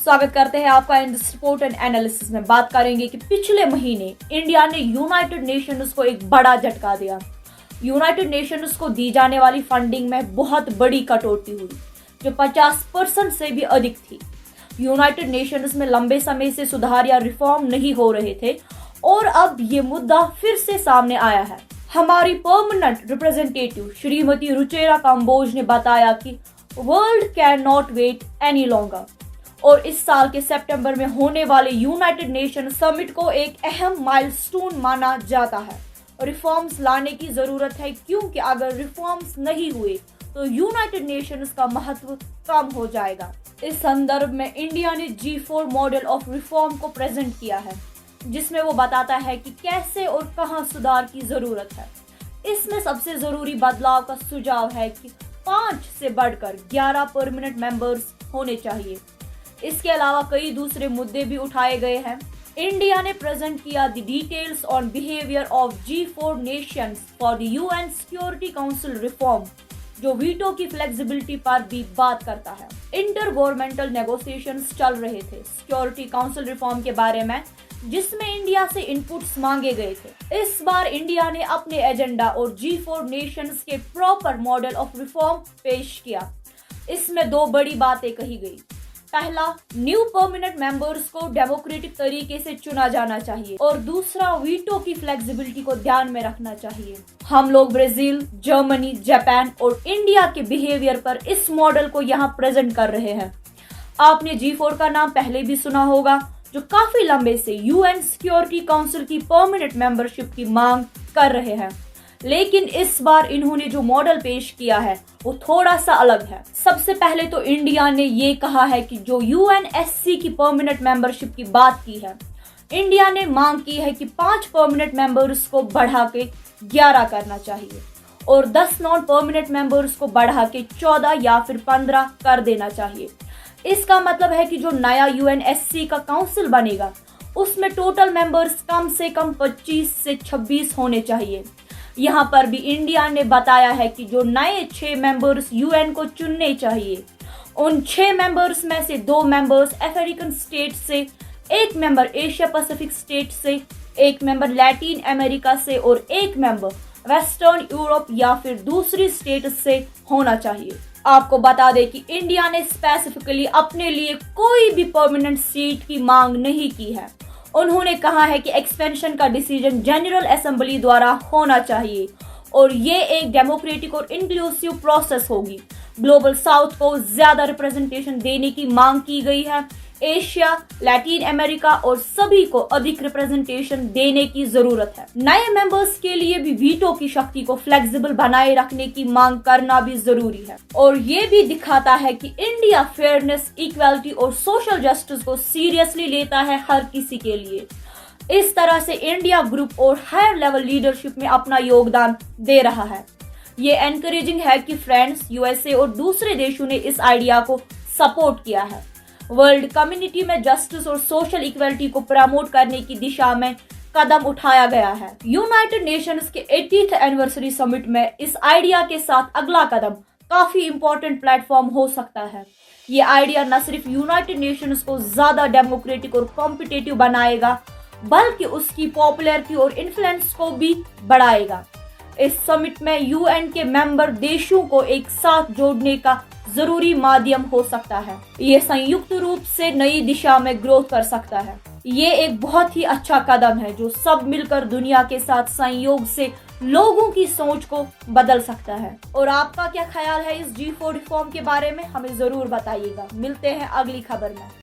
स्वागत करते हैं आपका in this report and analysis में। बात करेंगे कि पिछले महीने इंडिया ने यूनाइटेड नेशंस को एक बड़ा झटका दिया। यूनाइटेड नेशंस को दी जाने वाली फंडिंग में बहुत बड़ी कटौती हुई जो 50% से भी अधिक थी। यूनाइटेड नेशंस में लंबे समय से सुधार या रिफॉर्म नहीं हो रहे थे और अब ये मुद्दा फिर से सामने आया है। हमारी परमानेंट रिप्रेजेंटेटिव श्रीमती रुचेरा कंबोज ने बताया कि world can not wait any longer और इस साल के सितंबर में होने वाले यूनाइटेड नेशन समिट को एक अहम माइलस्टोन माना जाता है। रिफॉर्म्स लाने की जरूरत है क्योंकि अगर रिफॉर्म्स नहीं हुए तो यूनाइटेड नेशंस का महत्व कम हो जाएगा। इस संदर्भ में इंडिया ने G4 मॉडल ऑफ रिफॉर्म को प्रेजेंट किया है जिसमें वो बताता है कि कैसे और कहां सुधार की जरूरत है। इसमें सबसे जरूरी बदलाव का सुझाव है कि 5 से बढ़कर 11 परमानेंट मेंबर्स होने चाहिए। इसके अलावा कई दूसरे मुद्दे भी उठाए गए हैं। इंडिया ने प्रेजेंट किया the details on behaviour of G4 Nations for the UN security council reform जो वीटो की फ्लेक्सिबिलिटी पर भी बात करता है। इंटर गवर्नमेंटल नेगोशिएशंस चल रहे थे सिक्योरिटी काउंसिल रिफॉर्म के बारे में जिसमें इंडिया से इनपुट्स मांगे गए थे। इस बार इंडिया ने अपने एजेंडा और G4 नेशंस के प्रॉपर मॉडल ऑफ रिफॉर्म पेश किया। इसमें 2 बड़ी बातें कही गई। पहला, न्यू परमानेंट मेंबर्स को डेमोक्रेटिक तरीके से चुना जाना चाहिए और दूसरा, वीटो की फ्लेक्सिबिलिटी को ध्यान में रखना चाहिए। हम लोग ब्राजील, जर्मनी, जापान और इंडिया के बिहेवियर पर इस मॉडल को यहाँ प्रेजेंट कर रहे हैं। आपने G4 का नाम पहले भी सुना होगा जो काफी लंबे से UN सिक्योरिटी काउंसिल की परमानेंट मेंबरशिप की मांग कर रहे हैं, लेकिन इस बार इन्होंने जो मॉडल पेश किया है वो थोड़ा सा अलग है। सबसे पहले तो इंडिया ने ये कहा है कि जो UNSC की परमानेंट मेंबरशिप की बात की है, इंडिया ने मांग की है कि 5 परमानेंट मेंबर्स को बढ़ा के 11 करना चाहिए और 10 नॉन परमानेंट मेंबर्स को बढ़ा के 14 या फिर 15 कर देना चाहिए। इसका मतलब है कि जो नया UNSC का काउंसिल बनेगा उसमें टोटल मेंबर्स कम से कम 25 से 26 होने चाहिए। यहाँ पर भी इंडिया ने बताया है कि जो नए 6 मेंबर्स UN को चुनने चाहिए उन 6 मेंबर्स में से 2 मेंबर्स अफ्रीकन स्टेट से, 1 मेंबर एशिया पैसिफिक स्टेट से, 1 मेंबर लैटिन अमेरिका से और 1 मेंबर वेस्टर्न यूरोप या फिर दूसरी स्टेट से होना चाहिए। आपको बता दें कि इंडिया ने स्पेसिफिकली अपने लिए कोई भी परमानेंट सीट की मांग नहीं की है। उन्होंने कहा है कि एक्सपेंशन का डिसीजन जनरल असेंबली द्वारा होना चाहिए और ये एक डेमोक्रेटिक और इंक्लूसिव प्रोसेस होगी। ग्लोबल साउथ को ज्यादा रिप्रेजेंटेशन देने की मांग की गई है। एशिया, लैटिन अमेरिका और सभी को अधिक रिप्रेजेंटेशन देने की जरूरत है। नए मेंबर्स के लिए भी वीटो की शक्ति को फ्लेक्सिबल बनाए रखने की मांग करना भी जरूरी है और ये भी दिखाता है कि इंडिया फेयरनेस, इक्वालिटी और सोशल जस्टिस को सीरियसली लेता है हर किसी के लिए। इस तरह से इंडिया ग्रुप और हायर लेवल लीडरशिप में अपना योगदान दे रहा है। ये एनकरेजिंग है कि फ्रांस, USA और दूसरे देशों ने इस आइडिया को सपोर्ट किया है। वर्ल्ड कम्युनिटी में जस्टिस और सोशल इक्वालिटी को प्रमोट करने की दिशा में कदम उठाया गया है। यूनाइटेड नेशंस के 80th एनिवर्सरी समिट में इस आइडिया के साथ अगला कदम काफी इंपॉर्टेंट प्लेटफॉर्म हो सकता है। ये आइडिया न सिर्फ यूनाइटेड नेशंस को ज्यादा डेमोक्रेटिक और कॉम्पिटिटिव बनाएगा बल्कि उसकी पॉपुलैरिटी और इन्फ्लुएंस को भी बढ़ाएगा। इस समिट में UN के मेंबर देशों को एक साथ जोड़ने का जरूरी माध्यम हो सकता है। ये संयुक्त रूप से नई दिशा में ग्रोथ कर सकता है। ये एक बहुत ही अच्छा कदम है जो सब मिलकर दुनिया के साथ संयोग से लोगों की सोच को बदल सकता है। और आपका क्या ख्याल है इस G4 रिफॉर्म के बारे में, हमें जरूर बताइएगा। मिलते हैं अगली खबर में।